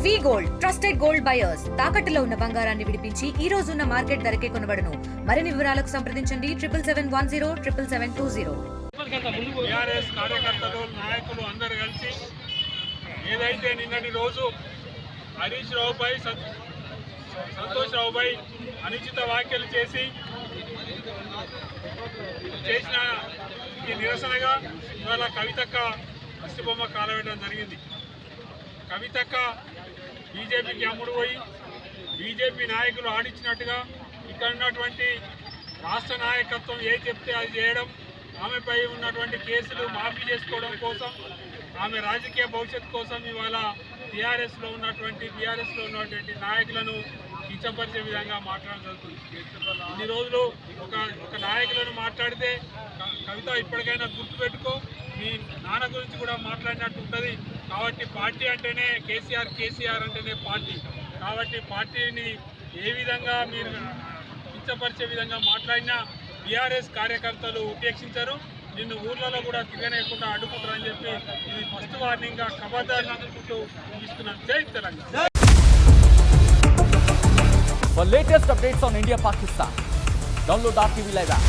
వి gold trusted gold buyers తాకట్టులో ఉన్న బంగారాన్ని విడిపించి ఈ రోజు ఉన్న మార్కెట్ ధరకే కొనబడును. మరిన్ని వివరాలకు సంప్రదించండి 77107720. టీఆర్ఎస్ కార్యకర్తలు నాయకులు అందరూ కలిసి ఏదైతే నిన్నటి రోజు హరీష్ రావుపై సంతోష్ రావుపై అనుచిత వ్యాఖ్యలు చేసిన నిరసనగా ఇవాళ కవితక్క అస్థిబొమ్మ కాలవేయడం జరిగింది. కవితక్క బీజేపీకి అమ్ముడు పోయి బీజేపీ నాయకులు ఆడించినట్టుగా ఇక్కడ ఉన్నటువంటి రాష్ట్ర నాయకత్వం ఏది చెప్తే అది చేయడం, ఆమెపై ఉన్నటువంటి కేసులు మాఫీ చేసుకోవడం కోసం, ఆమె రాజకీయ భవిష్యత్తు కోసం ఇవాళ బీఆర్ఎస్లో ఉన్నటువంటి నాయకులను కించపరిచే విధంగా మాట్లాడడం జరుగుతుంది. ఇన్ని రోజులు ఒక నాయకులను మాట్లాడితే కవిత ఇప్పటికైనా గుర్తుపెట్టుకో, మీ నాన్న గురించి కూడా మాట్లాడినట్టు ఉంటుంది. కాబట్టి పార్టీ అంటేనే కేసీఆర్ అంటేనే పార్టీ. కాబట్టి పార్టీని ఏ విధంగా మీరు కించపరిచే విధంగా మాట్లాడినా బీఆర్ఎస్ కార్యకర్తలు ఉపేక్షించరు. నిన్ను ఊర్లలో కూడా తిరగనేయకుండా అడ్డుకుంటారని చెప్పి ఇది ఫస్ట్ వార్నింగ్గా ఖబర్దార్ అనుకుంటూ ఇస్తున్నాను. జై Telangana. For latest updates on India Pakistan, download our TV Live app.